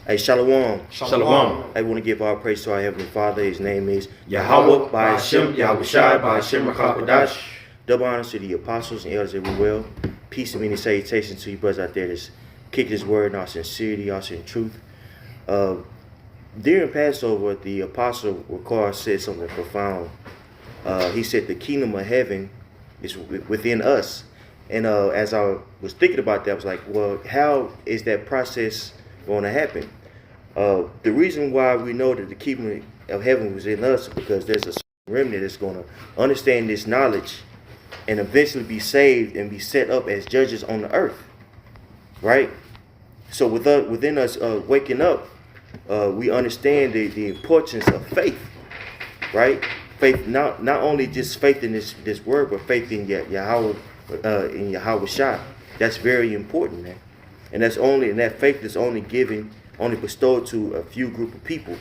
Hey, Shalom. Shalom. I want to give our praise to our Heavenly Father. His name is Yahweh, by Hashem, Yahweh Shai, by Hashem, Rakakadash. Double honors to the apostles and elders everywhere. Peace and many salutations to you brothers out there that's kicking His word in our sincerity, also in truth. During Passover, the apostle Ricard said something profound. He said the kingdom of heaven is within us. And as I was thinking about that, I was like, well, how is that process going to happen? The reason why we know that the kingdom of heaven was in us is because there's a remnant that's going to understand this knowledge and eventually be saved and be set up as judges on the earth, right? So within us waking up, we understand the importance of faith, right? Faith, not only just faith in this word, but faith in Yahweh, in Yahweh Shai. That's very important, man. And that faith is only bestowed to a few group of people,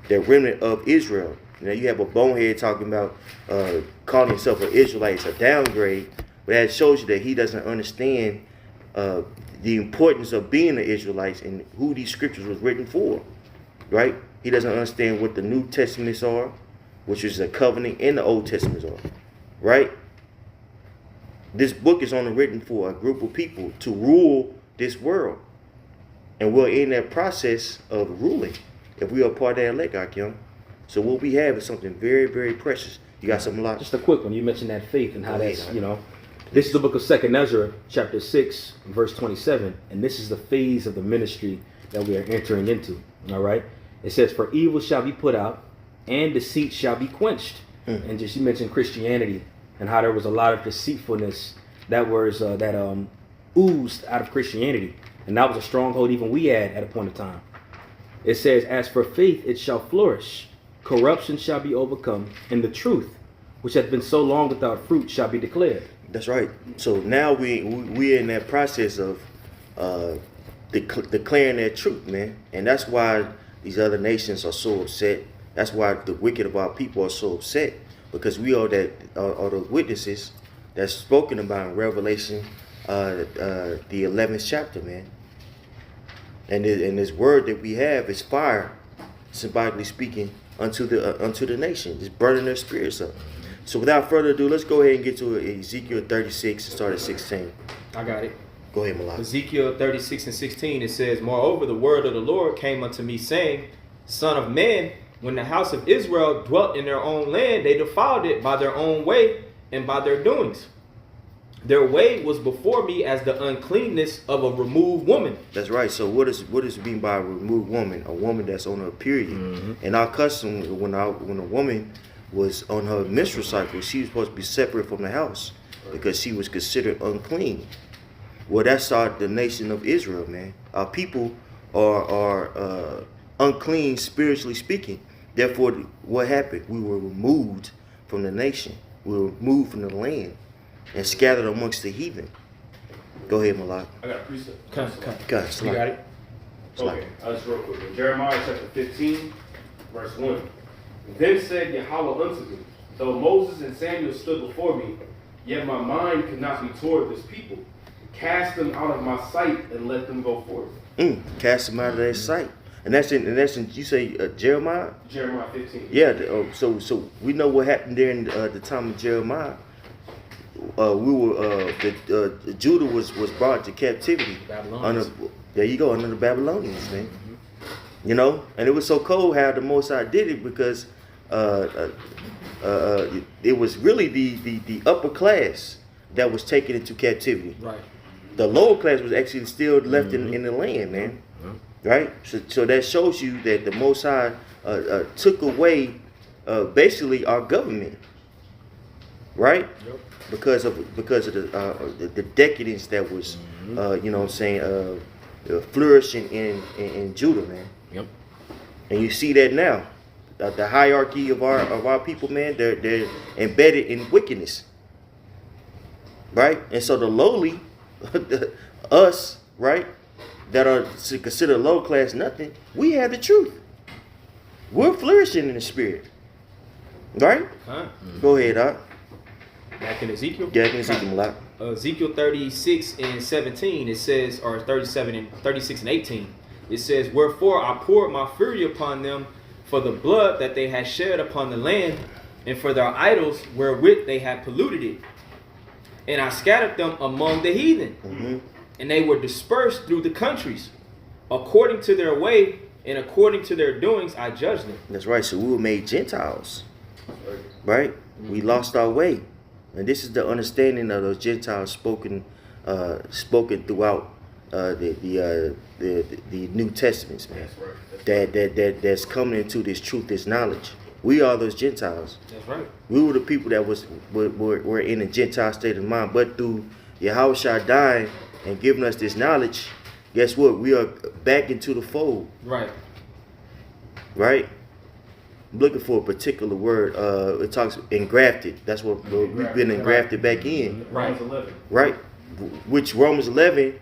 the remnant of Israel. You know, you have a bonehead talking about calling himself an Israelite. It's a downgrade, but that shows you that he doesn't understand the importance of being an Israelite and who these scriptures was written for, right? He doesn't understand what the New Testaments are, which is a covenant, and the Old Testaments are, right? This book is only written for a group of people to rule this world. And we're in that process of ruling if we are part of that elect, Akim. So what we have is something very, very precious. You got something like just a quick one. You mentioned that faith and how that's, this is the book of 2nd Ezra, chapter 6, verse 27. And this is the phase of the ministry that we are entering into. All right. It says, for evil shall be put out and deceit shall be quenched. And just you mentioned Christianity and how there was a lot of deceitfulness that was oozed out of Christianity. And that was a stronghold even we had at a point of time. It says, as for faith, it shall flourish. Corruption shall be overcome. And the truth, which hath been so long without fruit, shall be declared. That's right. So now we're in that process of declaring that truth, man. And that's why these other nations are so upset. That's why the wicked of our people are so upset. Because we are the witnesses that's spoken about in Revelation, the 11th chapter, man. And this word that we have is fire, symbolically speaking, unto the nation. It's burning their spirits up. So without further ado, let's go ahead and get to Ezekiel 36 and start at 16. I got it. Go ahead, Malak. Ezekiel 36 and 16, it says, moreover, the word of the Lord came unto me, saying, Son of man, when the house of Israel dwelt in their own land, they defiled it by their own way and by their doings. Their way was before me as the uncleanness of a removed woman. That's right. So what is it mean by a removed woman? A woman that's on her period. Mm-hmm. In our custom, when a woman was on her menstrual cycle, she was supposed to be separate from the house because she was considered unclean. Well, that's the nation of Israel, man. Our people are unclean spiritually speaking. Therefore, what happened? We were removed from the nation. We were removed from the land and scattered amongst the heathen. Go ahead, Malak. I got a precept. You got it? Okay, I'll just real quick. In Jeremiah chapter 15, verse 1. Then said Yahweh unto me, though Moses and Samuel stood before me, yet my mind could not be toward this people. Cast them out of my sight and let them go forth. Cast them out of their sight. And that's in you say Jeremiah? Jeremiah 15. Yeah, so we know what happened during the time of Jeremiah. Judah was brought to captivity under the Babylonians, man. Mm-hmm. You know, and it was so cold how the Most High did it because it was really the upper class that was taken into captivity. Right. The lower class was actually still left in the land, man. Mm-hmm. Right. So that shows you that the Most High took away basically our government. Right. Yep. Because of the decadence that was flourishing in Judah, man. Yep. And you see that now, the hierarchy of our people, man. They're embedded in wickedness, right? And so the lowly, us, right, that are considered low class, nothing. We have the truth. We're flourishing in the spirit, right? Go ahead, Doc. Back in Ezekiel? Yeah, in Ezekiel a lot. Ezekiel 36 and 17, it says, or 36 and 18, it says, wherefore I poured my fury upon them for the blood that they had shed upon the land, and for their idols wherewith they had polluted it. And I scattered them among the heathen, and they were dispersed through the countries. According to their way and according to their doings, I judged them. That's right. So we were made Gentiles, right? We lost our way, and this is the understanding of those Gentiles spoken throughout the New Testaments, man. That's coming into this truth, this knowledge. We are those Gentiles. That's right. We were the people that were in a Gentile state of mind, but through Yahushua dying and giving us this knowledge, guess what? We are back into the fold. Right. Right? I'm looking for a particular word. It talks engrafted. That's what we've been engrafted back in. Right. Romans 11. Right? Which Romans 11,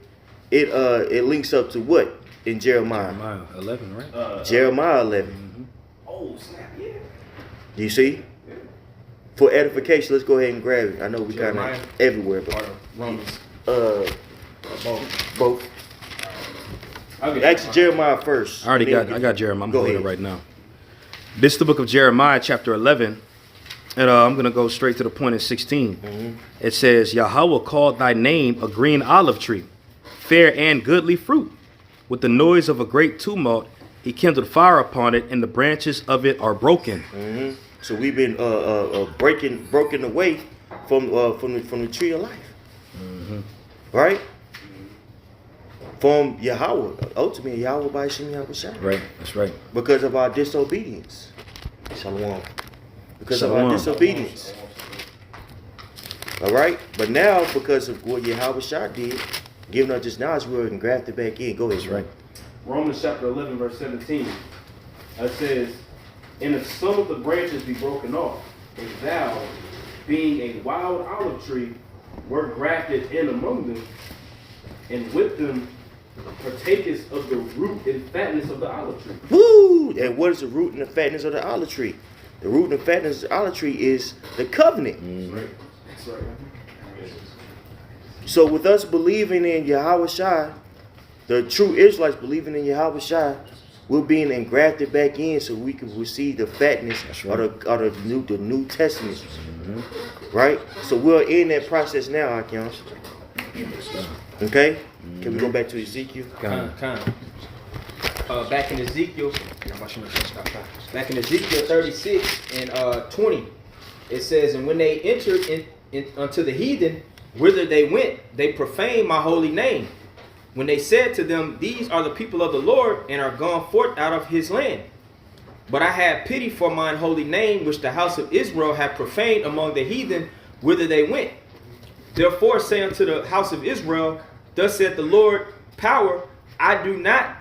it links up to what in Jeremiah? Jeremiah 11, right? Jeremiah 11. Mm-hmm. Oh, snap, yeah. Do you see? For edification, let's go ahead and grab it. I know we kind Jeremiah of everywhere, Or but Romans. both. Okay. Actually, Jeremiah first. I got Jeremiah. I'm Go going ahead. right now. This is the book of Jeremiah, chapter 11. And I'm going to go straight to the point in 16. It says, Yahweh called thy name a green olive tree, fair and goodly fruit. With the noise of a great tumult, he kindled fire upon it, and the branches of it are broken. So we've been broken away from the tree of life, right? From Yahweh, ultimately Yahweh by Shem Yahweh Shai. Right, that's right. Because of our disobedience. Shalom. Because of Shalom. our disobedience. All right? But now, because of what Yahweh Shai did, giving us this knowledge, we're engrafted back in. Go ahead. That's right. Romans chapter 11, verse 17. It says, and if some of the branches be broken off, and thou, being a wild olive tree, were grafted in among them, and with them partakest of the root and fatness of the olive tree. Woo! And what is the root and the fatness of the olive tree? The root and the fatness of the olive tree is the covenant. That's right. So with us believing in Yahweh Shai, the true Israelites believing in Yahweh Shai, we're being engrafted back in so we can receive the fatness of the New Testament. Right? So we're in that process now, Akion. Okay? Can we go back to Ezekiel? Back in Ezekiel 36 and 20, it says, and when they entered unto the heathen, whither they went, they profaned my holy name. When they said to them, these are the people of the Lord, and are gone forth out of his land. But I had pity for mine holy name, which the house of Israel had profaned among the heathen, whither they went. Therefore say unto the house of Israel, thus saith the Lord, power, I do not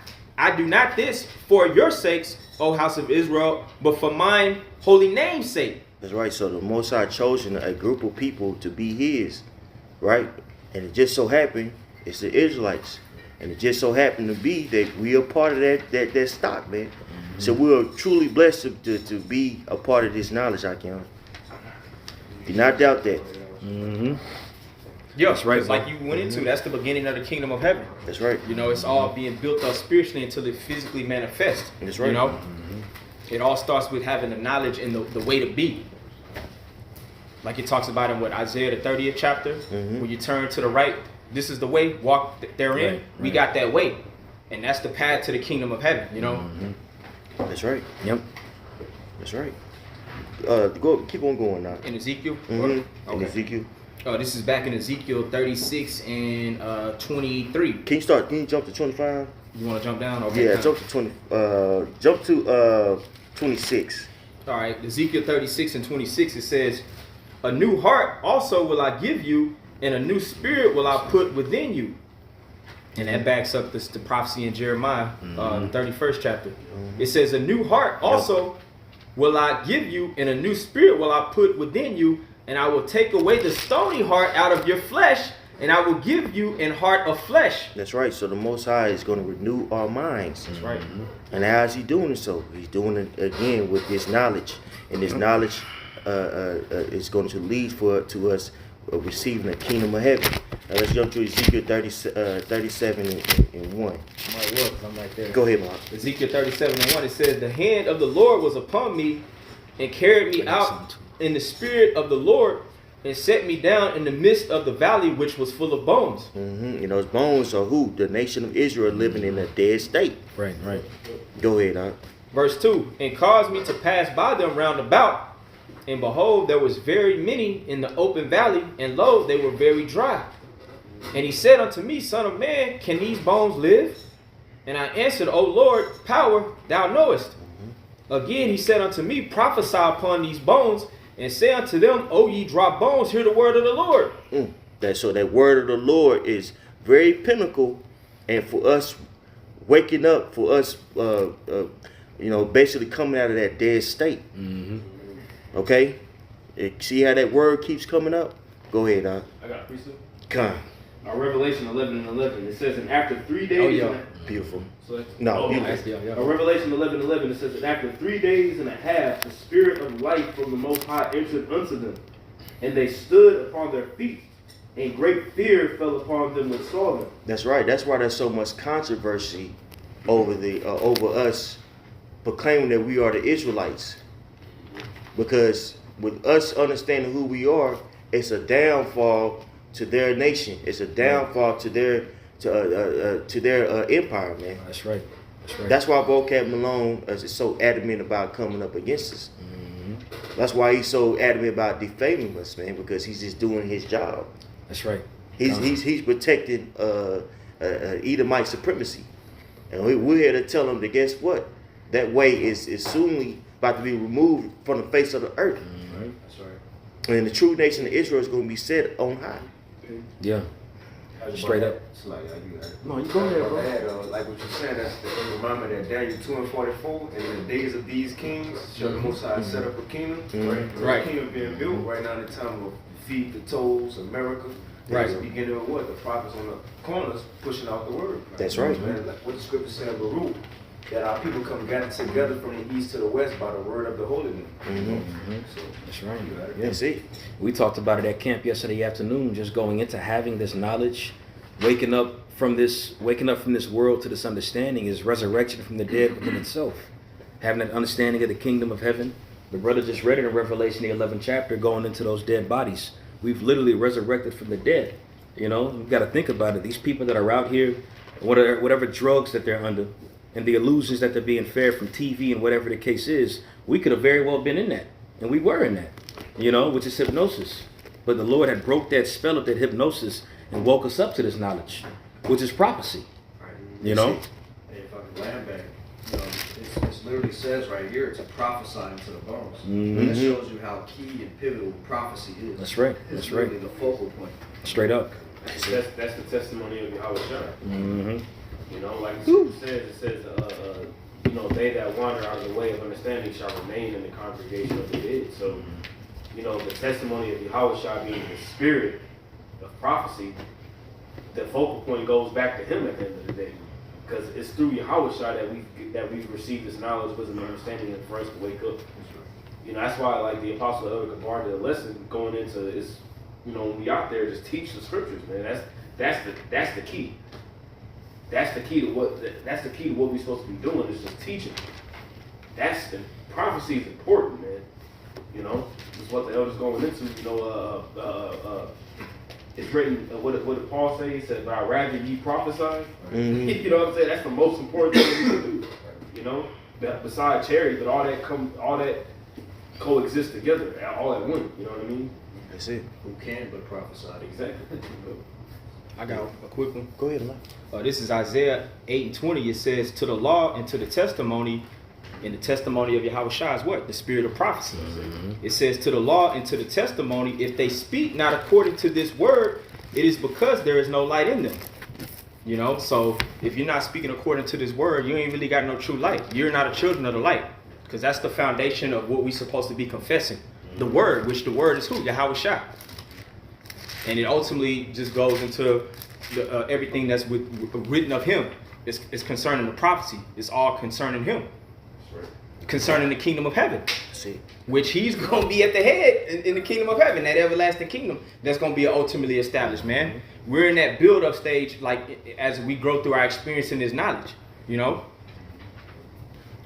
this for your sakes, O house of Israel, but for mine holy name's sake. That's right. So the Most High chosen a group of people to be his, right? And it just so happened it's the Israelites. And it just so happened to be that we are part of that stock, man. So we're truly blessed to be a part of this knowledge, Akion. Do not doubt that. Yeah, That's right, it's like you went into, that's the beginning of the kingdom of heaven. That's right. You know, it's all being built up spiritually until it physically manifests. That's right. You know, it all starts with having the knowledge and the way to be. Like it talks about in Isaiah the 30th chapter, when you turn to the right, this is the way, walk therein. Right, We got that way. And that's the path to the kingdom of heaven, you know. That's right. Yep. That's right. Keep on going now. In Ezekiel? In Okay. Ezekiel. This is back in Ezekiel 36 and 23. Can you jump to 25? You want to jump down? Okay. Yeah, jump to 20. Jump to 26. All right, Ezekiel 36 and 26, it says, a new heart also will I give you, and a new spirit will I put within you. And that backs up the prophecy in Jeremiah, the 31st chapter. It says, a new heart also will I give you, and a new spirit will I put within you, and I will take away the stony heart out of your flesh, and I will give you an heart of flesh. That's right. So the Most High is going to renew our minds. That's right. And how is he doing it so? He's doing it again with this knowledge. And this knowledge is going to lead to us receiving the kingdom of heaven. Let's jump to Ezekiel 37 and 1. Might well, 'cause I'm right there. Go ahead, Mark. Ezekiel 37 and 1, it says, the hand of the Lord was upon me and carried me out in the spirit of the Lord and set me down in the midst of the valley which was full of bones. Mm-hmm. And those bones are who? The nation of Israel living in a dead state. Right, right. Go ahead, Aunt. Verse 2, and caused me to pass by them round about, and behold, there was very many in the open valley, and lo, they were very dry. And he said unto me, Son of man, can these bones live? And I answered, O Lord, power, thou knowest. Again he said unto me, prophesy upon these bones, and say unto them, O ye dry bones, hear the word of the Lord. So that word of the Lord is very pinnacle, and for us waking up, for us, basically coming out of that dead state. Mm-hmm. Okay, see how that word keeps coming up. Go ahead, Aunt. I got a precept. Come. Revelation 11 and 11. It says, and after 3 days. Beautiful. So No, beautiful. Revelation 11 and 11. It says, and after 3 days and a half, the spirit of life from the Most High entered unto them, and they stood upon their feet, and great fear fell upon them which saw them. That's right. That's why there's so much controversy over us proclaiming that we are the Israelites, because with us understanding who we are, it's a downfall to their nation. It's a downfall to their empire, man. That's right. That's right. That's why Vocab Malone is so adamant about coming up against us. Mm-hmm. That's why he's so adamant about defaming us, man, because he's just doing his job. That's right. He's protecting Edomite supremacy, and we're here to tell him that guess what? That way is soon about to be removed from the face of the earth. Mm-hmm. That's right. And the true nation of Israel is going to be set on high. Yeah. Straight up. No, you go ahead, bro. Like what you said, that's the reminder that Daniel 2 and 44, and in the days of these kings, shall the Most High set up a kingdom. Right. The kingdom being built right now in the time of feed the toes, America. Right. It's beginning with what? The prophets on the corners pushing out the word. That's right. Man, like what the scripture said in Baruch, that our people come gathered together from the east to the west by the word of the Holy One. Mm-hmm. So That's right. Yeah, see. We talked about it at camp yesterday afternoon, just going into having this knowledge, waking up from this world to this understanding is resurrection from the dead within itself. Having that understanding of the kingdom of heaven. The brother just read it in Revelation, the 11th chapter, going into those dead bodies. We've literally resurrected from the dead. You know, you've got to think about it. These people that are out here, whatever drugs that they're under, and the illusions that they're being fed from TV and whatever the case is, we could have very well been in that. And we were in that, you know, which is hypnosis. But the Lord had broke that spell of that hypnosis and woke us up to this knowledge, which is prophecy. You know? Hey, if I can land back, you know, it literally says right here to prophesy into the bones. Mm-hmm. And that shows you how key and pivotal prophecy is. That's right. It's That's right. really the focal point. Straight up. That's the testimony of Yahweh Shai. Mm-hmm. You know, like the scripture says, it says, they that wander out of the way of understanding shall remain in the congregation of the dead. So, the testimony of Yahweh Shai being the spirit of prophecy, the focal point goes back to him at the end of the day. Because it's through Yahweh Shai that we've received this knowledge, wisdom, and understanding, and for us to wake up. That's why, like the Apostle Elder Kabar did a lesson going into is, when we out there, just teach the scriptures, man. That's the key. That's the key to what we're supposed to be doing is just teaching. That's the prophecy is important, man. This is what the elder's going into. It's written. What did Paul say? He said, "But I'd rather ye prophesy." Mm-hmm. You know what I'm saying? That's the most important thing we can do. That beside charity, but all that coexist together, all at one. You know what I mean? That's it. Who can but prophesy? Exactly. I got a quick one. Go ahead, man. This is Isaiah 8:20. It says, to the law and to the testimony, and the testimony of Yahweh Shai is what? The spirit of prophecy. Mm-hmm. It says, to the law and to the testimony, if they speak not according to this word, it is because there is no light in them. So if you're not speaking according to this word, you ain't really got no true light. You're not a children of the light, because that's the foundation of what we're supposed to be confessing. The word, which the word is who? Yahweh Shai. And it ultimately just goes into everything that's written of him. It's concerning the prophecy. It's all concerning him. concerning the kingdom of heaven, See, which he's going to be at the head in the kingdom of heaven, that everlasting kingdom that's going to be ultimately established, man. We're in that build-up stage, like as we grow through our experience in this knowledge, you know.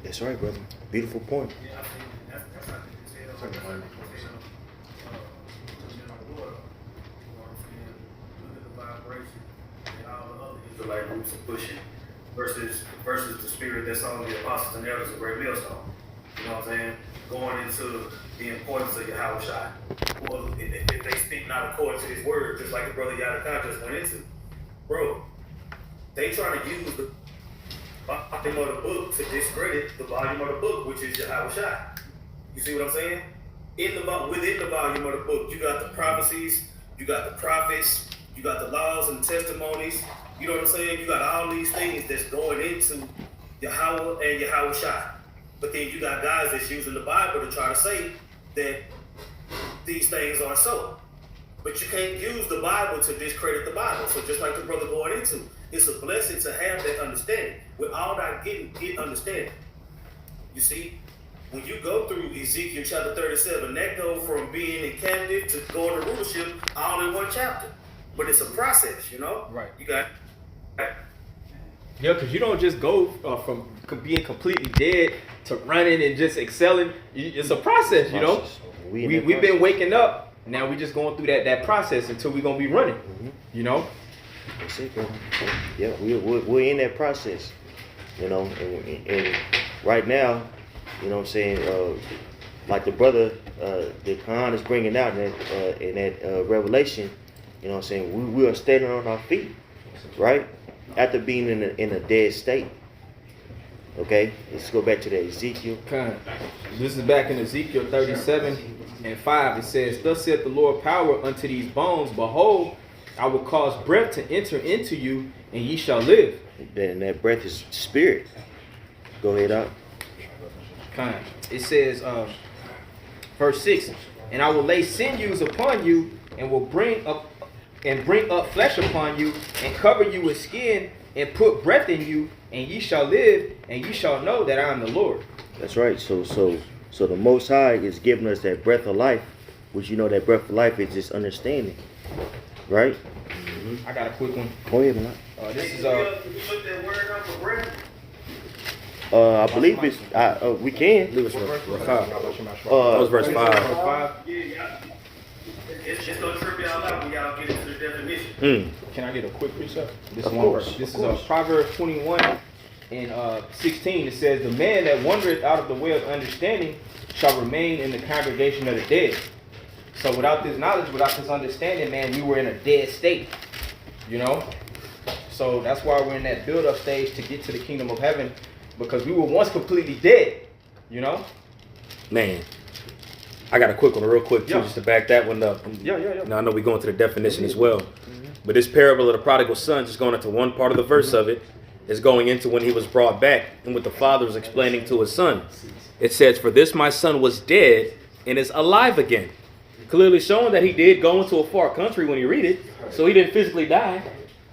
that's right, brother. Beautiful point. Yeah, I think that's how they tell. Look at the vibration and all the other Israelite groups are pushing versus the spirit that's on the apostles and elders of Great Millstone. You know what I'm saying? Going into the importance of Yahweh Shai. Well, if they speak not according to his word, just like the brother Yadakar just went into, bro, they trying to use the volume of the book to discredit the volume of the book, which is Yahweh Shai. You see what I'm saying? Within the volume of the book, you got the prophecies, you got the prophets, you got the laws and testimonies. You know what I'm saying? You got all these things that's going into Yahweh and Yahweh Shai. But then you got guys that's using the Bible to try to say that these things are so. But you can't use the Bible to discredit the Bible. So just like the brother going into, it's a blessing to have that understanding. With all that get understanding. You see, when you go through Ezekiel chapter 37, that go from being in captive to going to rulership all in one chapter. But it's a process, you know? Right. You got... Yeah, because you don't just go from being completely dead to running and just excelling. It's a process, you know? We've been waking up. Now we just going through that process until we're going to be running, you know? That's it, bro. Yeah, we're in that process, you know, and right now, you know what I'm saying, like the brother, the Quran is bringing out in that Revelation, you know what I'm saying, we are standing on our feet, right? After being in a dead state. Okay, let's go back to that Ezekiel. Okay. This is back in Ezekiel 37:5. It says, "Thus saith the Lord power unto these bones, behold, I will cause breath to enter into you, and ye shall live." And that breath is spirit. Go ahead, out. Okay. It says, verse 6, "And I will lay sinews upon you, and will bring up flesh upon you, and cover you with skin, and put breath in you, and ye shall live, and ye shall know that I am the Lord." That's right. So the Most High is giving us that breath of life, which you know that breath of life is just understanding, right? I got a quick one. Go ahead, man. This is Did you look that word up for breath? I believe it's we can. That was verse 5. That was verse 5. Yeah. It's gonna trip y'all out when y'all get into the definition. Can I get a quick precept? This Of one course, verse. of This course. is Proverbs 21 and 16. It says, "The man that wandereth out of the way of understanding shall remain in the congregation of the dead." So without this knowledge, without this understanding, man, we were in a dead state. You know? So that's why we're in that build-up stage to get to the kingdom of heaven, because we were once completely dead. You know? Man, I got a quick one real quick too, Yeah. just to back that one up. Yeah. Now I know we're going to the definition as well. But this parable of the prodigal son, just going into one part of the verse of it, is going into when he was brought back and what the father was explaining to his son. It says, "For this my son was dead and is alive again." Clearly showing that he did go into a far country when you read it. So he didn't physically die,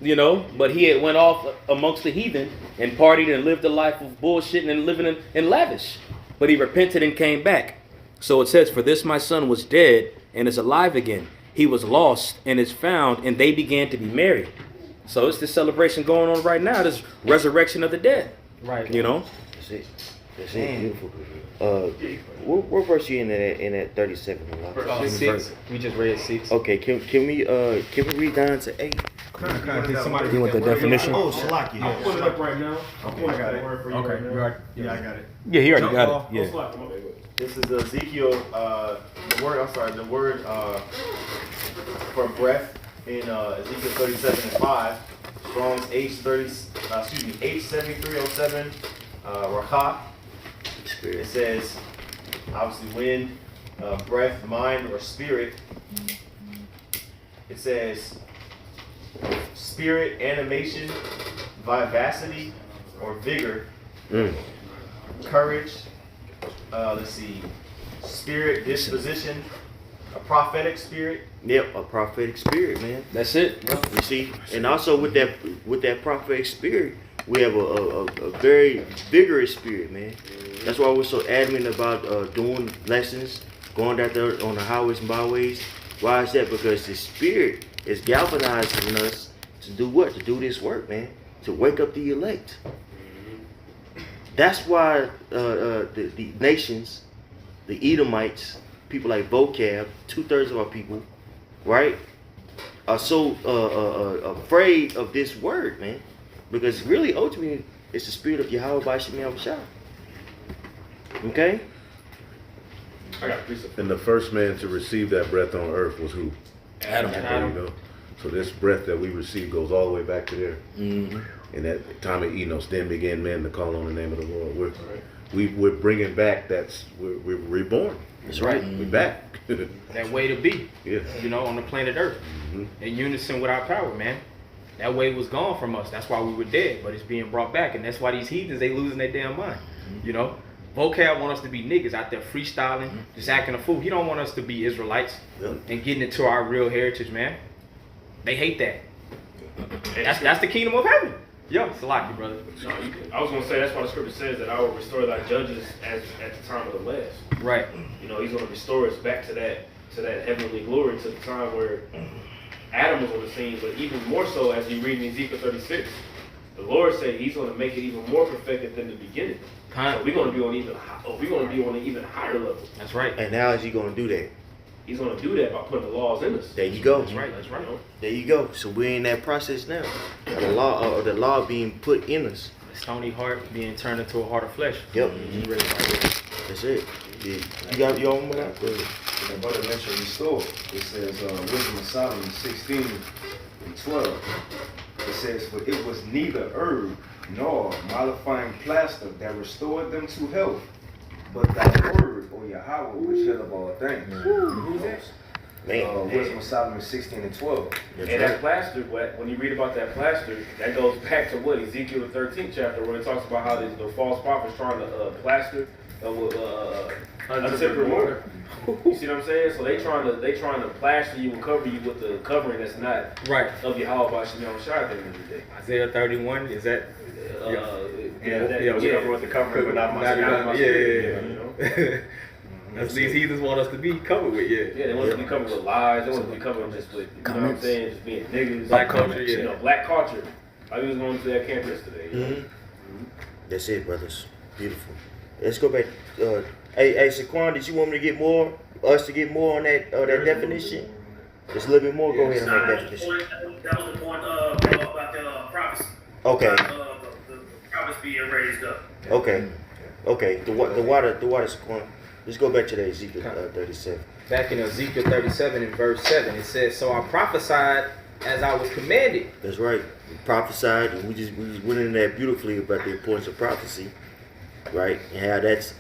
you know, but he had went off amongst the heathen and partied and lived a life of bullshitting and living in lavish. But he repented and came back. So it says, "For this my son was dead and is alive again. He was lost and is found, and they began to be merry." So it's this celebration going on right now, this resurrection of the dead. Right. You know? That's it. That's Man. it. Beautiful. What verse you in that 37? Allah? 6. We just read 6. Okay, can we read down to 8? Did somebody You want the definition? Oh, Shalaki. I'll pull it up right now. I'll pull I got up the it. word for you Okay, right you now. are. Yeah, I got it. Yeah, he already Jump got off. it. Yeah. Slap, my baby. This is Ezekiel, the word for breath in Ezekiel 37:5, Strong's H7307, Racha. It says, obviously wind, breath, mind, or spirit. It says spirit, animation, vivacity, or vigor, courage. Let's see, spirit, disposition, a prophetic spirit. Yep, a prophetic spirit, man. That's it. You see, and also with that prophetic spirit, we have a very vigorous spirit, man. That's why we're so adamant about doing lessons, going out there on the highways and byways. Why is that? Because the Spirit is galvanizing us to do what? To do this work, man. To wake up the elect. That's why the nations, the Edomites, people like vocab, 2/3 of our people, right, are so afraid of this word, man. Because really, ultimately, it's the spirit of Yahweh by Shem Yahushua. Okay? I got precept. And the first man to receive that breath on earth was who? Adam. There you go. So this breath that we receive goes all the way back to there. Mm-hmm. And at the time of Enos, then began men to call on the name of the Lord. We're bringing back we're reborn. That's right. We're back. That way to be, Yeah. you know, on the planet Earth, in unison with our power, man. That way was gone from us. That's why we were dead, but it's being brought back, and that's why these heathens, they losing their damn mind. You know, Vocab want us to be niggas out there freestyling, just acting a fool. He don't want us to be Israelites and getting into our real heritage, man. They hate that. That's the kingdom of heaven. Yo, Salaki, brother. No, I was gonna say that's why the scripture says that I will restore thy judges as at the time of the last. Right. You know, he's gonna restore us back to that heavenly glory, to the time where Adam was on the scene, but even more so as you read in Ezekiel 36, the Lord said he's gonna make it even more perfected than the beginning. So we're gonna be on an even higher level. That's right. And how is he going to do that? He's gonna do that by putting the laws in us. There you go. That's right. That's right. You know? There you go. So we're in that process now. The law being put in us. The stony heart being turned into a heart of flesh. Yep. You read it right here. That's it. Yeah. You got your own one out there. The brother mentioned restore. It says Wisdom of Solomon 16 and 12. It says, for it was neither herb nor mollifying plaster that restored them to health, but thy word, O Yahweh, which head of all things. Who's that? Man. Wisdom of Solomon 16 and 12. That's And right. that plaster, when you read about that plaster, that goes back to what Ezekiel the 13th chapter, where it talks about how the false prophets trying to plaster untempered water. You see what I'm saying? So they trying to plaster you and cover you with the covering that's not Right. of Yahweh by Shem Yahushua at the end of the day. Isaiah 31, is that? Cover with the covering, but not my Yeah. You know? That's these heathens want us to be covered with, Yeah, they want to be covered with lies. They want to be covered just with, you know what I'm saying, just being niggas. Black culture, yeah. You know, black culture. I was going to that camp yesterday. You know? That's it, brothers. Beautiful. Let's go back. Hey, Saquon, did you want me to get more? Us to get more on that definition? Just a little bit more. Go ahead on that definition. That was the point about the prophecy. Okay. The prophets being raised up. Okay. The water, Saquon. Let's go back to that Ezekiel 37. Back in Ezekiel 37 in verse 7, it says, so I prophesied as I was commanded. That's right. We prophesied, and we just went into that beautifully about the importance of prophecy, right? And how that's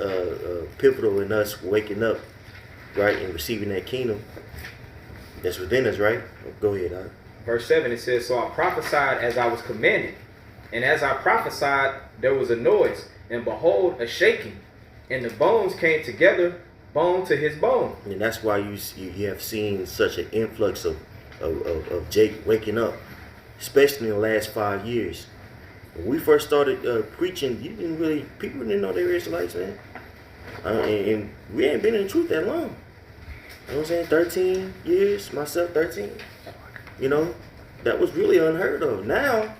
pivotal in us waking up, right, and receiving that kingdom that's within us, right? Go ahead, huh? Verse 7, it says, so I prophesied as I was commanded. And as I prophesied, there was a noise, and behold, a shaking. And the bones came together, bone to his bone. And that's why you have seen such an influx of Jake waking up, especially in the last 5 years. When we first started preaching, people didn't know they were Israelites, man. And we ain't been in the truth that long. You know what I'm saying? 13 years, myself 13. You know, that was really unheard of. Now,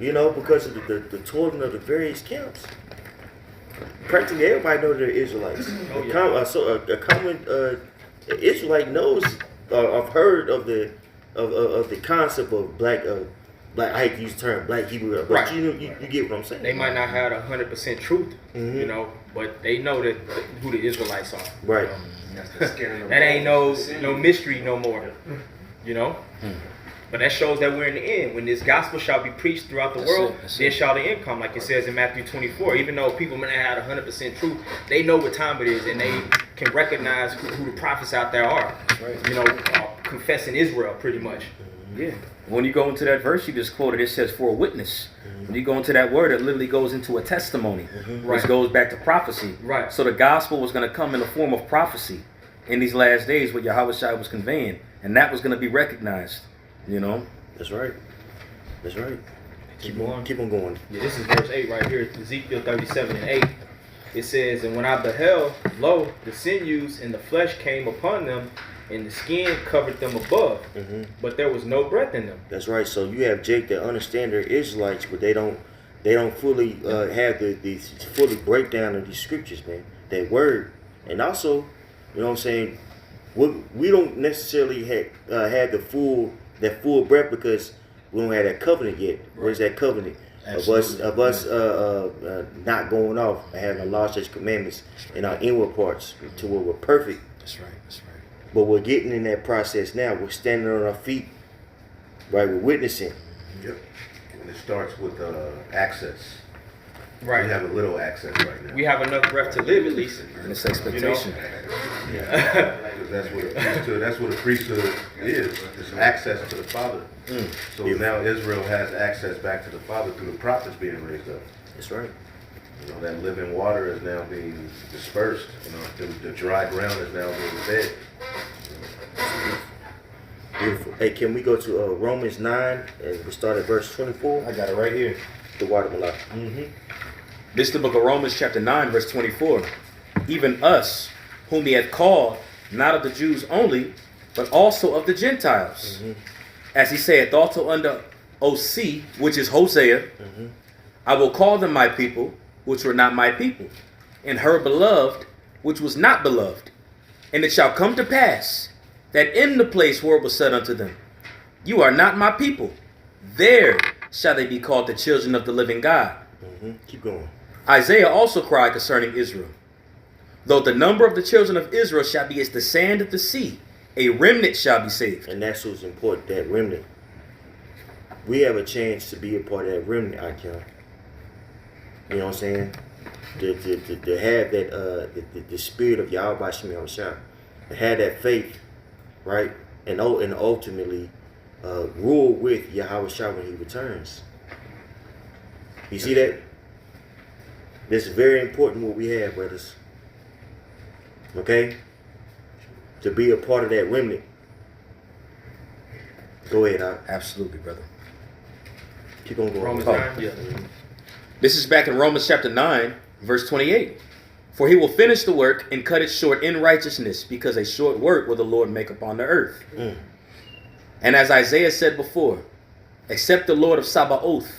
you know, because of the toiling of the various camps, practically everybody knows they're Israelites. A common Israelite knows, I've heard of the concept of black. I hate to use the term black Hebrew, but Right. you get what I'm saying. They might not have 100% truth, you know, but they know that who the Israelites are. Right. That ain't no mystery no more, you know. But that shows that we're in the end. When this gospel shall be preached throughout the world, then shall the end come, like it says in Matthew 24. Even though people may not have 100% truth, they know what time it is, and they can recognize who the prophets out there are. Right. You know, confessing Israel, pretty much. Yeah. When you go into that verse you just quoted, it says for a witness. When you go into that word, it literally goes into a testimony, which goes back to prophecy. Right. So the gospel was going to come in the form of prophecy in these last days, what Yahweh Shai was conveying, and that was going to be recognized. You know. That's right. Keep on going. Yeah, this is verse 8 right here, Ezekiel 37 and 8. it says, and when I beheld, lo, the sinews and the flesh came upon them, and the skin covered them above, but there was no breath in them. That's right. So you have Jake that understand they're Israelites, but they don't fully have the fully breakdown of these scriptures, man. That word, and also, you know what I'm saying. We don't necessarily have the full breath because we don't have that covenant yet. Where's that covenant of us not going off and having the law, statutes, commandments in our inward parts to where we're perfect. That's right. That's right. But we're getting in that process now. We're standing on our feet, right? We're witnessing. Yep. And it starts with access. Right. We have a little access right now. We have enough breath to live, at least. And it's expectation. Yeah. Because that's what a priesthood is. It's access to the Father. So now Israel has access back to the Father through the prophets being raised up. That's right. You know, that living water is now being dispersed. You know, the dry ground is now being fed. Beautiful. Hey, can we go to Romans 9 and we start at verse 24? I got it right here. The water malak. This is the book of Romans chapter 9, verse 24. Even us, whom he hath called, not of the Jews only, but also of the Gentiles. As he saith also under OC, which is Hosea, I will call them my people, which were not my people, and her beloved, which was not beloved. And it shall come to pass that in the place where it was said unto them, you are not my people, there shall they be called the children of the living God. Keep going. Isaiah also cried concerning Israel, though the number of the children of Israel shall be as the sand of the sea, a remnant shall be saved. And that's what's important, that remnant. We have a chance to be a part of that remnant, Icon. You know what I'm saying? To have that the spirit of Yahweh Bashim Yahushua, to have that faith, right? And ultimately rule with Yahweh Shah when he returns. You see that? That's very important what we have, brothers. Okay? To be a part of that remnant. Go ahead, Doc. Absolutely, brother. Keep on going. Romans 9, yeah. This is back in Romans chapter 9, verse 28. For he will finish the work and cut it short in righteousness, because a short work will the Lord make upon the earth. And as Isaiah said before, except the Lord of Sabaoth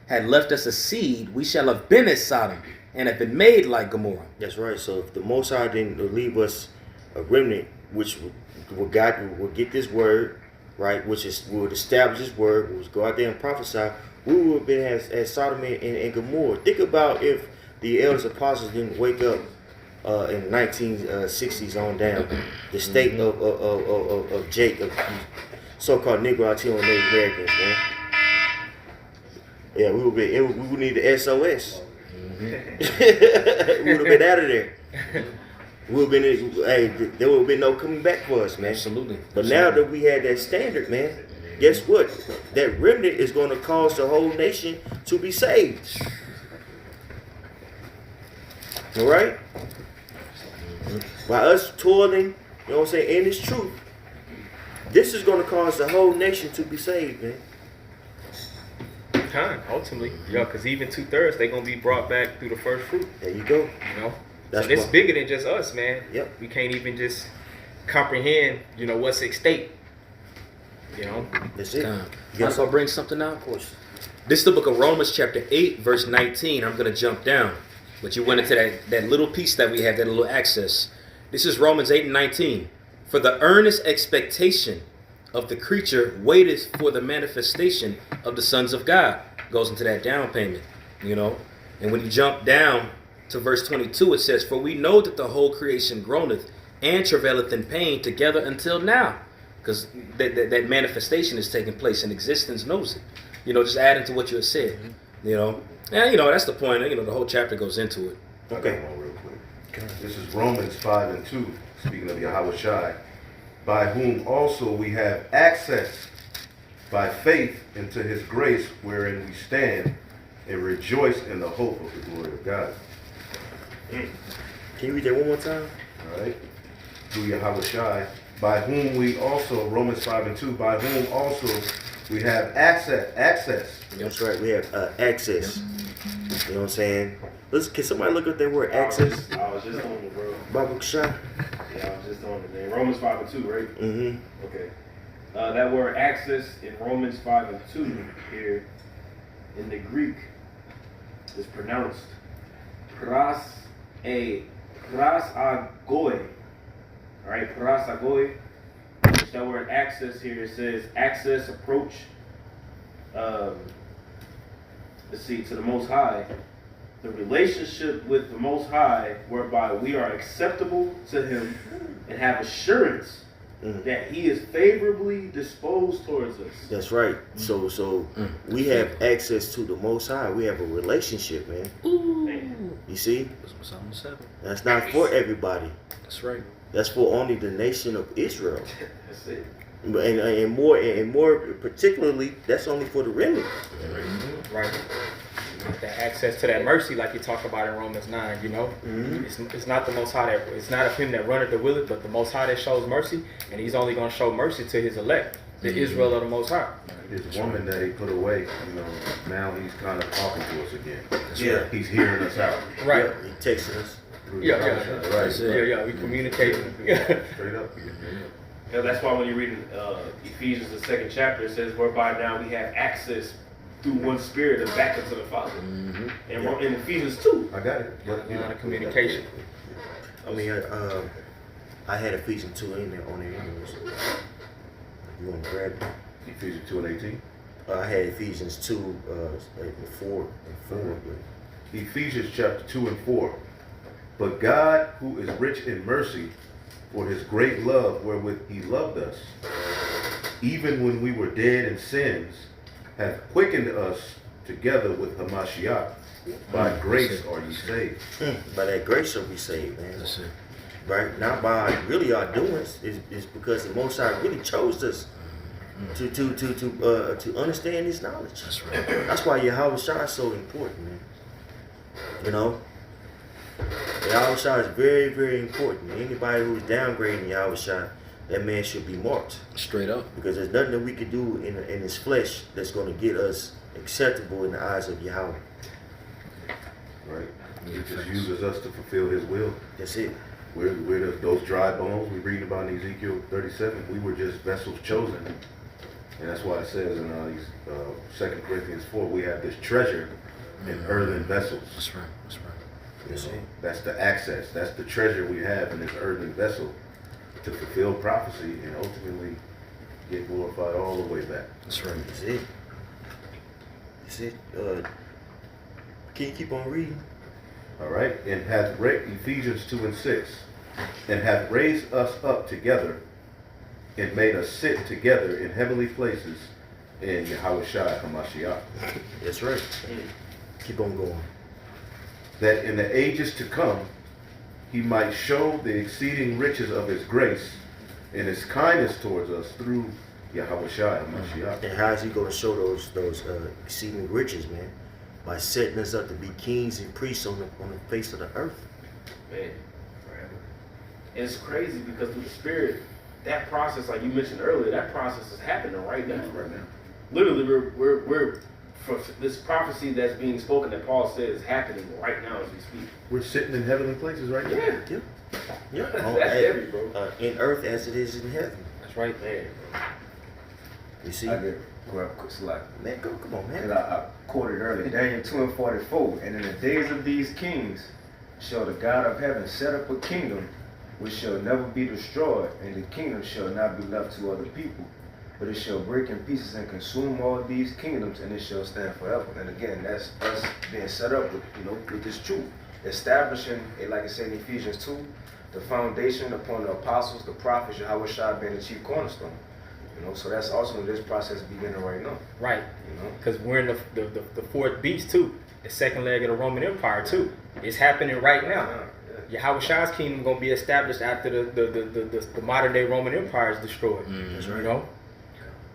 had left us a seed, we shall have been as Sodom and have been made like Gomorrah. That's right. So if the Most High didn't leave us a remnant, which will get this word, right, which is would establish His word, would go out there and prophesy, we would have been as Sodom and Gomorrah. Think about if the elders apostles didn't wake up in the 1960s on down, the state of Jake, of so-called Negro Latino Native Americans, man. Yeah, we would need the SOS. We would have been out of there. There would have been no coming back for us, man. Absolutely. But now that we had that standard, man, guess what? That remnant is going to cause the whole nation to be saved. All right? By us toiling, you know what I'm saying, in this truth, this is going to cause the whole nation to be saved, man. Ultimately, because even 2/3 they're gonna be brought back through the first fruit. There you go. You know, That's so it's why. bigger than just us, man. Yep. We can't even just comprehend, what's at stake. That's it. Mind if I bring something out? Of course. This is the book of Romans chapter 8, verse 19. I'm going to jump down. But you went into that little piece that we have, that little access. This is Romans 8 and 19. For the earnest expectation of the creature waiteth for the manifestation of the sons of God. Goes into that down payment, And when you jump down to verse 22, it says, for we know that the whole creation groaneth and travaileth in pain together until now. Because that manifestation is taking place, and existence knows it. Just adding to what you had said. And that's the point. The whole chapter goes into it. Okay. I got one real quick. This is Romans 5 and 2, speaking of Yahweh Shai, by whom also we have access by faith into his grace, wherein we stand and rejoice in the hope of the glory of God. Can you read that one more time? All right. Through Yahweh Shai, by whom we also, Romans 5 and 2, by whom also we have access. That's right. We have access. You know what I'm saying? Can somebody look up that word access? I was just on it, bro. Bible shot. Yeah, I was just on it. In Romans 5 and 2, right? Mm-hmm. Okay. That word access in Romans 5 and 2 here in the Greek is pronounced prasagoy. All right, prasagoy. That word access here, it says access, approach. Let's see, to the Most High. The relationship with the Most High, whereby we are acceptable to Him and have assurance that He is favorably disposed towards us. That's right. So we have access to the Most High. We have a relationship, man. Man. You see? That's Psalm 7. That's not for everybody. That's right. That's for only the nation of Israel. That's it. And more particularly, that's only for the remnant. Right. That access to that mercy, like you talk about in Romans 9, you know, it's not the Most High that, it's not of Him that runneth the willeth, but the Most High that shows mercy, and He's only going to show mercy to His elect, the Israel of the Most High. His woman that he put away, now he's kind of talking to us again. Yeah. He's hearing us out. Right. Yeah, he texted us. Yeah. Right. Yeah. We communicate. Straight up. Yeah, that's why when you read Ephesians, the 2nd chapter, it says, whereby now we have access through one Spirit and back into the Father. Mm-hmm. And in Ephesians 2. I got it. Line of communication. I mean, I had Ephesians 2 in there on there anyways. You want to grab it? Ephesians 2 and 18. I had Ephesians 2, 4 and 4. Ephesians chapter 2 and 4. But God, who is rich in mercy, for His great love wherewith He loved us, even when we were dead in sins, hath quickened us together with Hamashiach. By grace are ye saved. By that grace shall be saved, man. That's it. Right? Not by really our doings. It's because the Most High really chose us to understand His knowledge. That's right. That's why Yahweh Shai is so important, man. You know? Yahweh Shai is very, very important. Anybody who's downgrading Yahweh Shai, that man should be marked. Straight up. Because there's nothing that we can do in His flesh that's going to get us acceptable in the eyes of Yahweh. Right? He just uses us to fulfill His will. That's it. We're those dry bones we read about in Ezekiel 37. We were just vessels chosen. And that's why it says in 2 Corinthians 4, we have this treasure in earthen vessels. That's right. That's right. That's the access. That's the treasure we have in this earthen vessel to fulfill prophecy and ultimately get glorified all the way back. That's right. That's it. That's it. Can you keep on reading? All right. And hath Ephesians 2 and 6. And hath raised us up together and made us sit together in heavenly places in Yahweh Shai HaMashiach. That's right. Keep on going. That in the ages to come He might show the exceeding riches of His grace and His kindness towards us through Yahweh Shai HaMashiach. And how is He going to show those exceeding riches, man? By setting us up to be kings and priests on the face of the earth. Man, forever. And it's crazy because through the Spirit, that process, like you mentioned earlier, that process is happening right now. Literally, we're for this prophecy that's being spoken that Paul said is happening right now as we speak. We're sitting in heavenly places right now. Yeah. That's heavy, bro. In earth as it is in heaven. That's right. Man. You see? I did grab a quick slide. Man, come on, man. Because I quoted earlier, Daniel 2 and 44. And in the days of these kings shall the God of heaven set up a kingdom which shall never be destroyed, and the kingdom shall not be left to other people. But it shall break in pieces and consume all these kingdoms, and it shall stand forever. And again, that's us being set up with this truth. Establishing, like I said in Ephesians 2, the foundation upon the apostles, the prophets, Yahweh Shai being the chief cornerstone. So that's also this process beginning right now. Right. Because we're in the fourth beast too. The second leg of the Roman Empire too. It's happening right now. Yahweh Shai's kingdom gonna be established after the modern day Roman Empire is destroyed. That's right.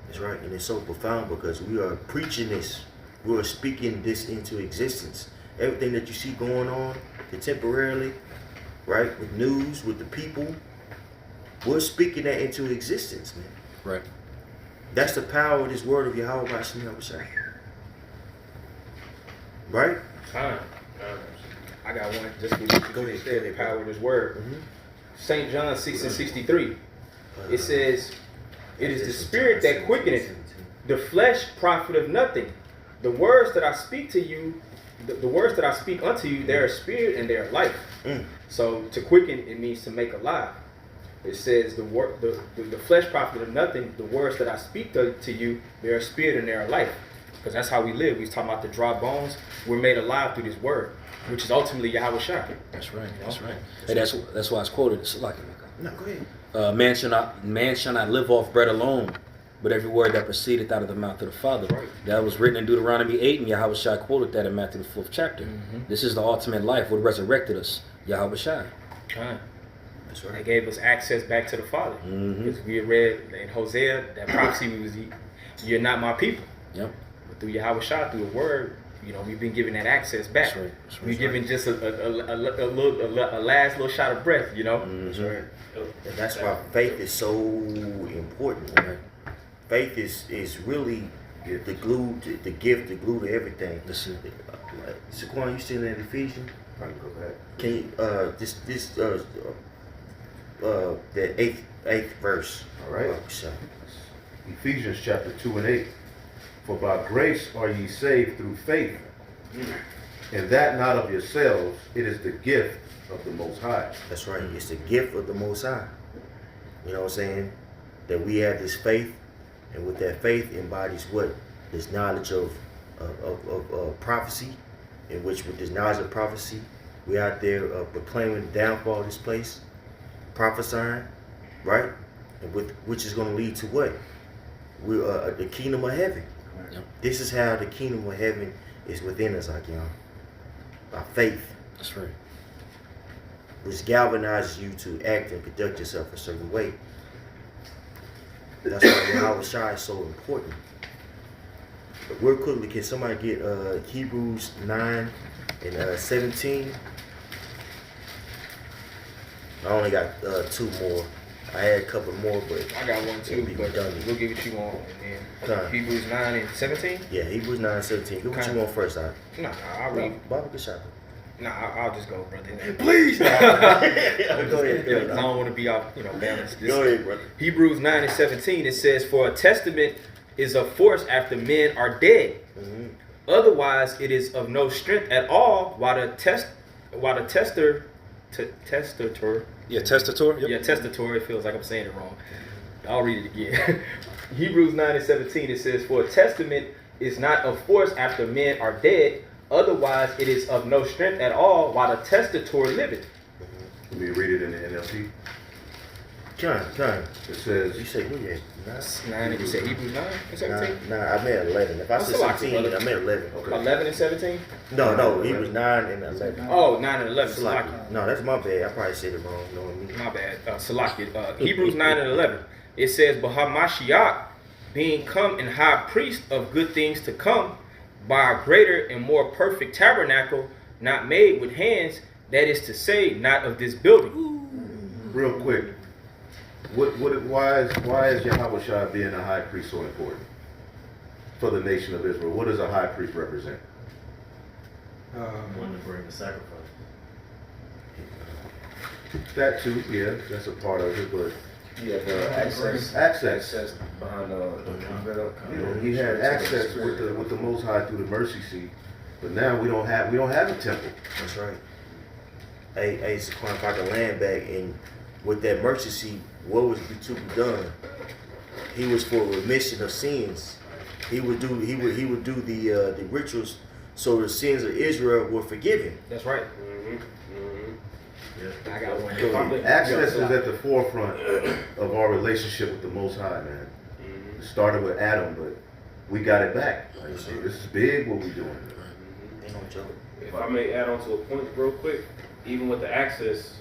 That's right, and it's so profound because we are preaching this. We are speaking this into existence. Everything that you see going on contemporarily, right, with news, with the people, we're speaking that into existence, man. Right. That's the power of this word of Yahweh Hashem Yahweh Shai. Right? Time. I got one just for you. Go ahead. Said the power of this word. Mm-hmm. St. John 6:63. It says, "It is the spirit that quickeneth; the flesh profiteth nothing. The words that I speak to you, the words that I speak unto you, they are spirit and they are life." So to quicken, it means to make alive. It says the flesh profiteth nothing. The words that I speak to you, they are spirit and they are life. Because that's how we live. We're talking about the dry bones. We're made alive through this word, which is ultimately Yahweh Shai. That's right. That's right. And that's why it's quoted. It's like, no, go ahead. man shall not live off bread alone, but every word that proceedeth out of the mouth of the Father. Right. That was written in Deuteronomy 8, and Yahweh Shai quoted that in Matthew the 4th chapter. This is the ultimate life, what resurrected us, Yahweh Shai. That's right. They gave us access back to the Father. Because we read in Hosea, that prophecy was, "You're not my people." Yep. But through Yahweh Shai, through the word, we've been given that access back. That's right. That's right. We're given just a last little shot of breath, That's right. And that's why faith is so important. Right. Faith is really the glue, the gift, the glue to everything. That's it. Saquon, you still in Ephesians? Probably go back. Can you the eighth verse? All right. Ephesians chapter 2 and 8. For by grace are ye saved through faith, and that not of yourselves, it is the gift of the Most High. That's right. It's the gift of the Most High. You know what I'm saying? That we have this faith, and with that faith embodies what? This knowledge of prophecy, in which with this knowledge of prophecy, we out there proclaiming the downfall of this place, prophesying, right? And which is going to lead to what? The kingdom of heaven. Yep. This is how the kingdom of heaven is within us, Akion. By faith. That's right. Which galvanizes you to act and conduct yourself a certain way. That's why Yahweh Shai is so important. But real quickly, can somebody get Hebrews 9 and 17? I only got 2 more. I had a couple more, but I got one too, but we'll give what you want. And then Hebrews 9 and 17? Yeah, Hebrews 9 and 17. Get what you want first, I. Nah, I'll read. Bobby, good shot. Nah, I'll just go, brother. Please! Go ahead. I don't want to be off, balance. Go ahead, brother. Hebrews 9 and 17, it says, "For a testament is of force after men are dead. Otherwise, it is of no strength at all, while the testator. Yeah, testator. Yep. Yeah, testator. It feels like I'm saying it wrong. I'll read it again. Hebrews 9 and 17, it says, "For a testament is not of force after men are dead. Otherwise, it is of no strength at all, while the testator liveth." Let me read it in the NLT. John. It says, You say, who you 9, you said Hebrews 9 and 17? Nah, I meant 11. If I said 17, I meant 11. Okay. 11 and 17? No, he was 9 and 11. Oh, 9 and 11. Salaki. Salaki. No, that's my bad. I probably said it wrong. You know what I mean? My bad. Salaki. Hebrews 9 and 11. It says, "But Hamashiach, being come and high priest of good things to come, by a greater and more perfect tabernacle, not made with hands, that is to say, not of this building." real quick, why is Yahweh Shai being a high priest so important for the nation of Israel? What does a high priest represent? One to bring the sacrifice. That too, yeah, that's a part of it, but Yeah, the access behind the he had access with the Most High through the mercy seat, but now we don't have a temple. That's right. Hey, Saquon, if I can land back, and with that mercy seat, what was to be done? He was for remission of sins. He would do the rituals so the sins of Israel were forgiven. That's right. Yeah. I got one. Access is at the forefront of our relationship with the Most High, man. It started with Adam, but we got it back. Like, this is big what we doing. Ain't no joke. If I may add on to a point real quick, even with the access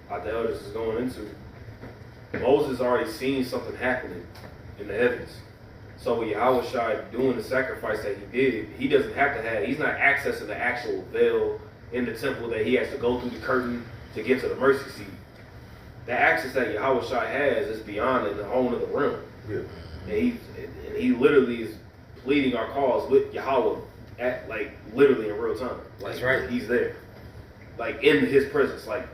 the elders is going into, Moses already seen something happening in the heavens. So with Yahweh Shai doing the sacrifice that he did, he doesn't have to he's not accessing the actual veil in the temple that he has to go through the curtain to get to the mercy seat. The access that Yahweh Shai has is beyond in the whole of the realm. Yeah. And he literally is pleading our cause with Yahweh at literally in real time. That's right. He's there. like in his presence, like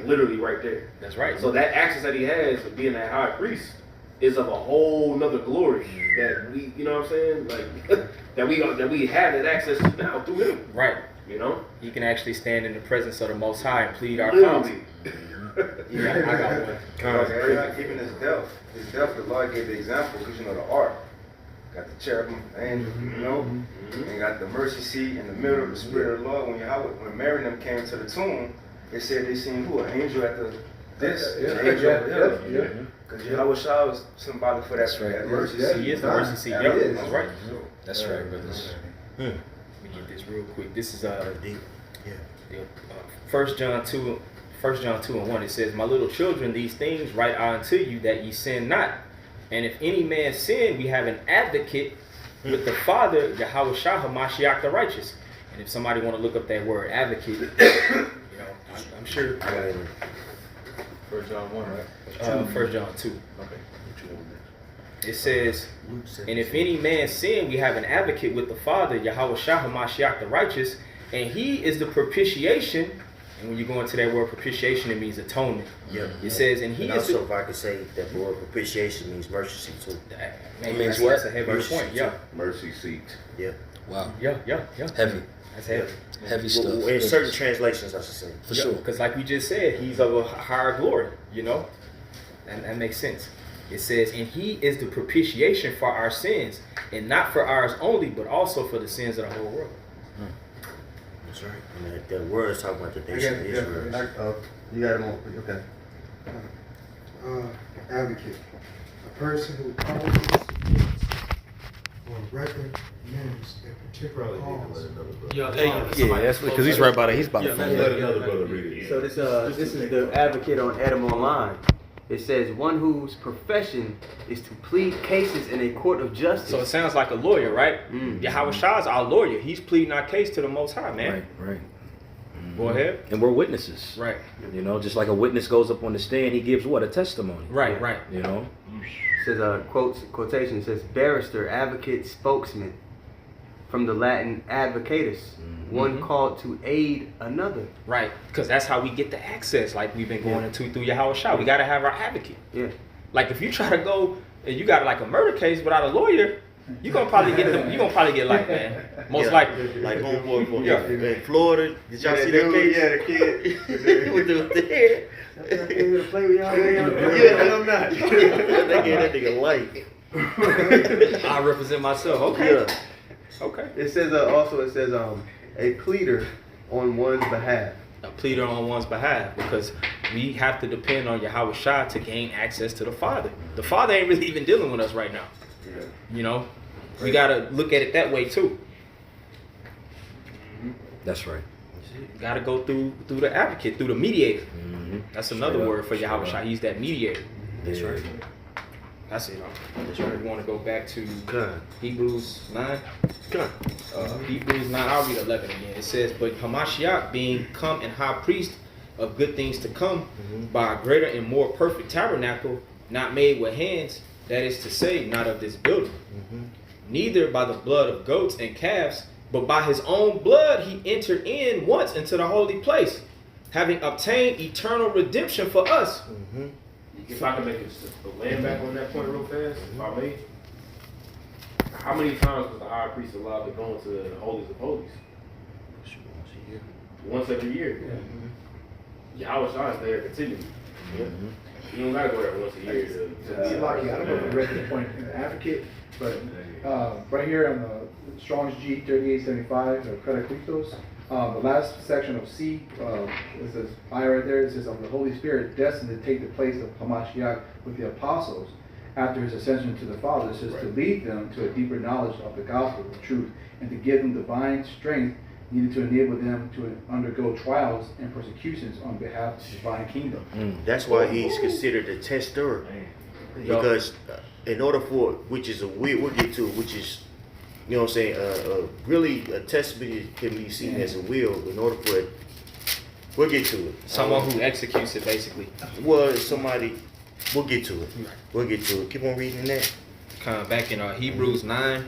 literally right there. That's right. So that access that he has of being a high priest is of a whole nother glory that we, you know what I'm saying, like that we have that access to now through him. Right. You know, He can actually stand in the presence of the Most High and plead our cause. literally. Yeah, I got one. Because even his death, the Lord gave the example because you know the ark got the cherubim angel, you know, and got the mercy seat in the middle of the Spirit of the Lord. When Mary and them came to the tomb, they said they seen who? An angel at the the angel over here. Because Yahweh Shah was symbolic for that, that mercy seat. He is the mercy seat. Yep, that's right. That's right, brothers. Hmm. Let me get this real quick. This is Deep. Yeah. 1 John 2 and 1. It says, "My little children, these things write I unto you, that ye sin not. And if any man sin, we have an advocate with the Father, Yahweh Shah HaMashiach the righteous." And if somebody want to look up that word advocate, you know, I'm sure. 1 John 1, right? 1 John 2. Okay. It says, "And if any man sin, we have an advocate with the Father, Yahweh Shah HaMashiach the righteous, and he is the propitiation." And when you go into that word propitiation, it means atonement. Yeah. It says, and he And is also, the... if I could say that word propitiation means mercy seat too. Man, means that's what? a heavy Mercy point. seat, Yeah. Mercy seat. Yeah. Wow. Yeah. Heavy. That's heavy. Heavy stuff. Well, in certain translations, I should say. For sure. Because like we just said, he's of a higher glory, you know? And that makes sense. It says, and he is the propitiation for our sins, and not for ours only, but also for the sins of the whole world. That's right. And that word is talking about the nation of Israel. You got him on. Okay. Advocate. A person who argues or recommends a particular cause. Yeah, that's because he's right by that. He's about to Let another brother read it. So this is the advocate on Adam Online. It says one whose profession is to plead cases in a court of justice. So it sounds like a lawyer, right? Mm. Yahweh Shah is our lawyer. He's pleading our case to the Most High, man. Right. Go ahead. And we're witnesses. Right. You know, just like a witness goes up on the stand, he gives what? A testimony. Right. You know? It says quotation. It says barrister, advocate, spokesman, from the Latin advocatus, one called to aid another. Right. Because that's how we get the access, like we've been going into through Yahweh Shah. We got to have our advocate. Yeah. Like if you try to go and you got like a murder case without a lawyer, you're gonna probably get them. You're gonna probably get like, man, most likely. Like homeboy from Yeah. in Florida. Did y'all see that case? Yeah, the kid. With the hair. I'm here to play with y'all. Yeah, I'm not. They gave that nigga life. I represent myself. Okay. Yeah. Okay. It says also a pleader on one's behalf. A pleader on one's behalf, because we have to depend on Yahweh Shah to gain access to the Father. The Father ain't really even dealing with us right now. Yeah. You know, we gotta look at it that way too. That's right. You gotta go through the advocate, through the mediator. That's another Straight up. word for Yahweh Shah. He's that mediator. That's right. That's it. That's right. We want to go back to God. Hebrews 9. God. Hebrews 9, I'll read 11 again. It says, but Hamashiach being come and high priest of good things to come, by a greater and more perfect tabernacle, not made with hands, that is to say, not of this building, neither by the blood of goats and calves, but by his own blood he entered in once into the holy place, having obtained eternal redemption for us. If I can make a land back on that point real fast, if I may. How many times was the high priest allowed to go into the holies of holies? Once every year. Yahweh Shah is there continually. You don't gotta go there once a year to Lucky, I don't know if I read this point in the advocate, but right here on the Strong's G 3875, the Creditos, the last section of C, it says I right there. It says of the Holy Spirit destined to take the place of Hamashiach with the apostles after his ascension to the Father. It says to lead them to a deeper knowledge of the gospel of truth and to give them divine strength needed to enable them to undergo trials and persecutions on behalf of the divine kingdom. That's why he's considered a tester. Because in order for, which is a will, we'll get to it, which is, you know what I'm saying, really a testament can be seen as a will. In order for it, we'll get to it. Someone who executes it, basically. Well, somebody, we'll get to it. We'll get to it. Keep on reading that. Kind of back in Hebrews 9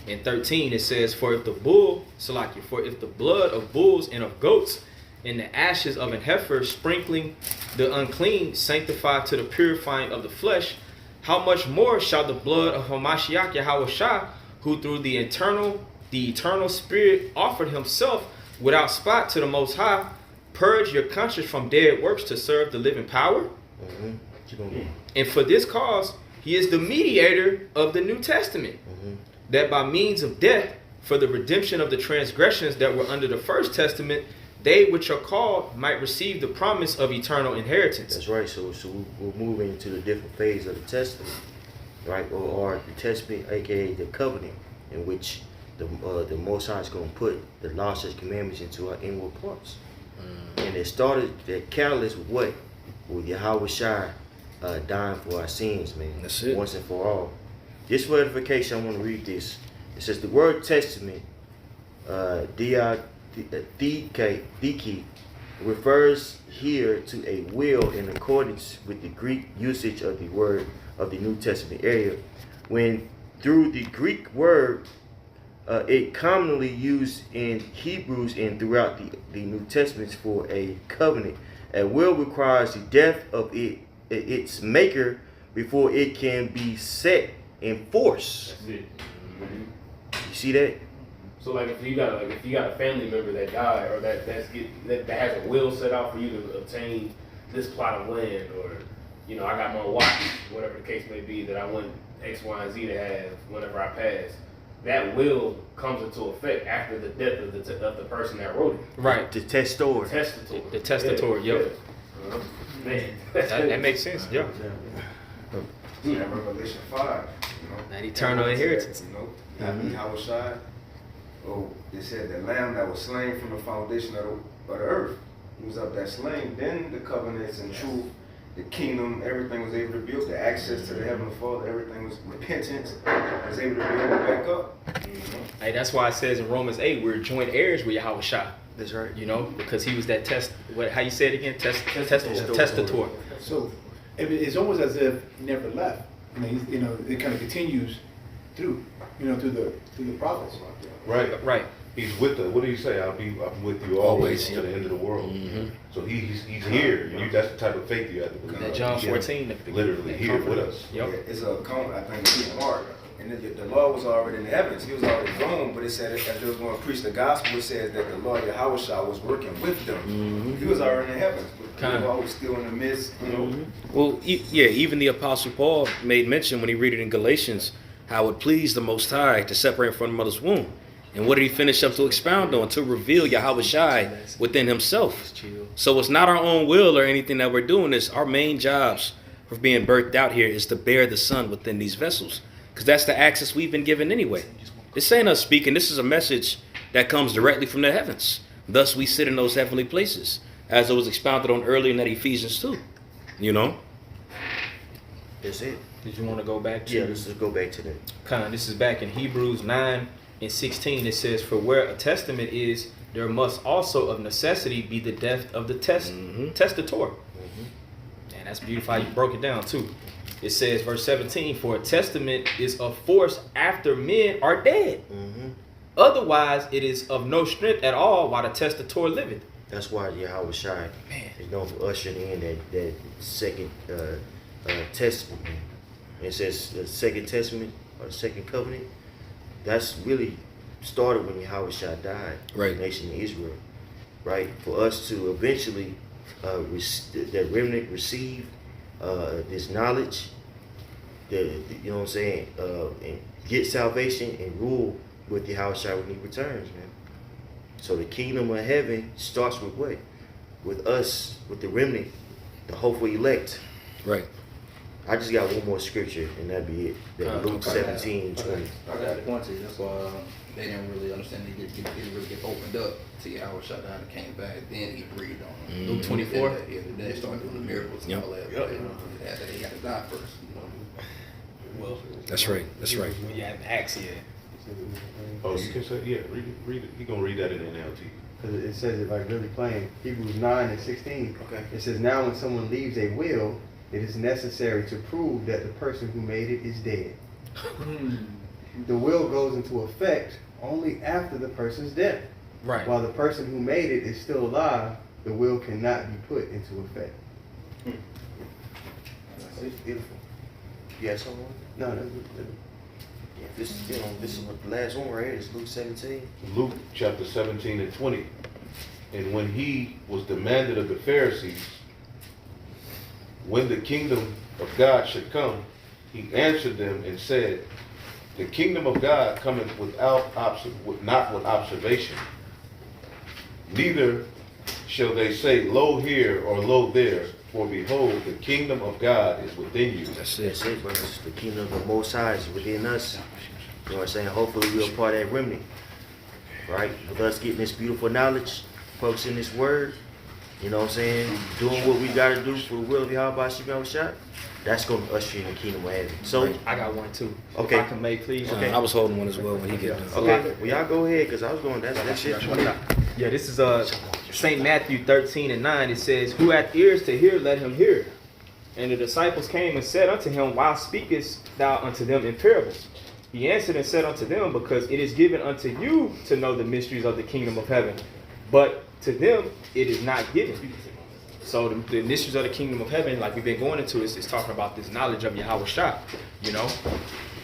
and 13, it says, for if the blood of bulls and of goats and the ashes of an heifer sprinkling the unclean sanctify to the purifying of the flesh, how much more shall the blood of Hamashiach Yahushua, who through the eternal Spirit offered himself without spot to the Most High, purge your conscience from dead works to serve the living power? And for this cause, he is the mediator of the New Testament, that by means of death, for the redemption of the transgressions that were under the first testament, they which are called might receive the promise of eternal inheritance. That's right. So we're moving into the different phase of the testament, right? Or the testament, aka the covenant, in which the Most High is going to put the laws and commandments into our inward parts. And it started, the catalyst with what? With Yahweh Shai dying for our sins, man. That's it. Once and for all. Just for edification, I want to read this. It says the word testament, diki, refers here to a will in accordance with the Greek usage of the word of the New Testament area. When through the Greek word, it commonly used in Hebrews and throughout the New Testaments for a covenant. A will requires the death of its maker before it can be set in force. That's it. You see that? So like if you got a family member that died or that has a will set out for you to obtain this plot of land, or you know, I got my watch, whatever the case may be, that I want X, Y, and Z to have whenever I pass. That will comes into effect after the death of the person that wrote it. Right. The testator. The testator, yep. Yeah. Man. That makes sense, yeah. Yeah, Revelation 5, you know. That eternal inheritance. You know, Yahweh Shai. Oh, it said the lamb that was slain from the foundation of the earth. He was up there slain. Then the covenants and truth, the kingdom, everything was able to build. The access to the Heavenly Father, everything was repentance, was able to build it back up. Hey, that's why it says in Romans 8, we're joint heirs with Yahweh Shai. That's right. You know, because he was that how you say it again? Testator. So it's almost as if he never left. You know, it kind of continues through the prophets. Right. Right. He's with us. What did he say? I'm with you always to the end of the world. So he's here. That's the type of faith you have to believe. That John 14. Literally here with us. Yep. Yeah, it's a count, I think, it's Mark. And the Lord was already in the heavens. He was already gone, but it said as they was going to preach the gospel, it says that the Lord Yahweh Shai was working with them. He was already in the heavens, but he was always still in the midst, you know. Well, even the Apostle Paul made mention when he read it in Galatians, how it pleased the Most High to separate from the mother's womb. And what did he finish up to expound on? To reveal Yahweh Shai within himself. So it's not our own will or anything that we're doing. It's our main jobs for being birthed out here is to bear the Son within these vessels. Because that's the access we've been given anyway. This ain't us speaking. This is a message that comes directly from the heavens. Thus we sit in those heavenly places, as it was expounded on earlier in that Ephesians 2. You know? That's it. Did you want to go back to? Yeah, let's just go back to that. This is back in Hebrews 9 and 16. It says, for where a testament is, there must also of necessity be the death of the testator. And that's beautiful how you broke it down too. It says, verse 17, for a testament is of force after men are dead. Otherwise, it is of no strength at all while the testator liveth. That's why Yahweh Shai is known for ushering in that second testament. Man. It says the second testament or the second covenant. That's really started when Yahweh Shai died. Right. The nation of Israel. Right. For us to eventually that remnant receive this knowledge, you know what I'm saying, and get salvation and rule with Yahweh Shai when he returns, man. So the kingdom of heaven starts with what? With us, with the remnant, the hopeful elect. Right. I just got one more scripture, and that'd be it. That Luke 17:20. I got a point to you. That's why they didn't really understand. They didn't really get opened up to Yahweh shut down and came back. Then he breathed on them. Luke 24. Then they started doing the miracles and all that. But they got to die first. Well, that's right. That's right. We have Acts here. Oh, you can say, yeah, read it. You're going to read that in the NLT. Because it says it like really plain. Hebrews 9 and 16. Okay. It says, now when someone leaves a will, it is necessary to prove that the person who made it is dead. The will goes into effect only after the person's death. Right. While the person who made it is still alive, the will cannot be put into effect. It's beautiful. Yeah, someone? No, that's Yeah, this is what the last one right here is Luke 17. Luke chapter 17 and 20. And when he was demanded of the Pharisees, when the kingdom of God should come, he answered them and said, the kingdom of God cometh not with observation. Neither shall they say, lo here or lo there, for behold, the kingdom of God is within you. That's it, brothers. The kingdom of the Most High is within us. You know what I'm saying? Hopefully we're a part of that remnant. Right? With us getting this beautiful knowledge, folks in this word, you know what I'm saying? Doing what we got to do for the will of Yahweh Shah, that's going to usher in the kingdom of heaven. So, I got one too. Okay. If I can make, please. Okay. I was holding one as well when he get done. Okay, well, y'all go ahead, because I was going, that's it. Yeah, this is St. Matthew 13 and 9. It says, who hath ears to hear, let him hear. And the disciples came and said unto him, why speakest thou unto them in parables? He answered and said unto them, because it is given unto you to know the mysteries of the kingdom of heaven, but to them it is not given. So the mysteries of the kingdom of heaven, like we've been going into, is talking about this knowledge of Yahweh Shah. You know,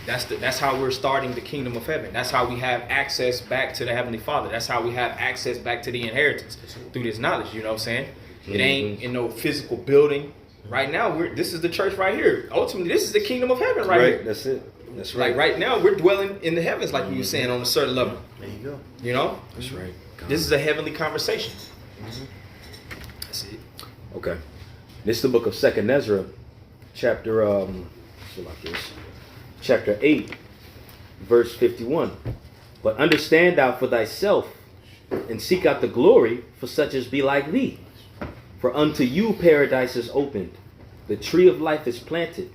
that's how we're starting the kingdom of heaven. That's how we have access back to the Heavenly Father. That's how we have access back to the inheritance through this knowledge. You know what I'm saying? It ain't in no physical building. Right now, this is the church right here. Ultimately, this is the kingdom of heaven right here. That's it. That's right. Like right now, we're dwelling in the heavens, like you were saying, on a certain level. There you go. You know? That's right. This is a heavenly conversation. That's it. Okay. This is the book of 2nd Ezra, chapter 8, verse 51. But understand thou for thyself, and seek out the glory for such as be like thee. For unto you paradise is opened, the tree of life is planted,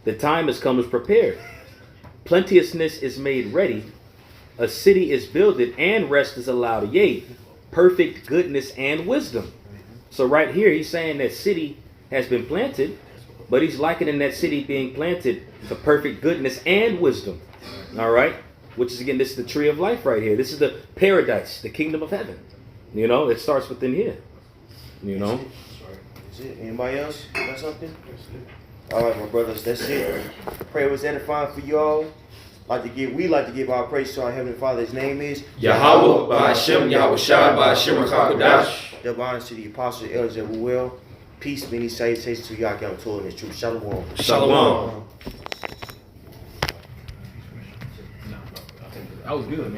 the time is come is prepared. Plenteousness is made ready, a city is builded, and rest is allowed, yea, perfect goodness and wisdom. So right here, he's saying that city has been planted, but he's likening that city being planted to perfect goodness and wisdom. All right? Which is, again, this is the tree of life right here. This is the paradise, the kingdom of heaven. You know, it starts within here. You know? That's it. Anybody else got something? All right, my brothers, that's it. Pray was edifying for y'all. We like to give our praise to our Heavenly Father. His name is Yahweh, Ba'ashem, Yahweh Shai, Ba'ashem, Rachakadash. Double honors to the apostles, elders, and who will. Peace, many salutations to Yahweh, Torah, and His truth. Shalom. Shalom. That was good, man.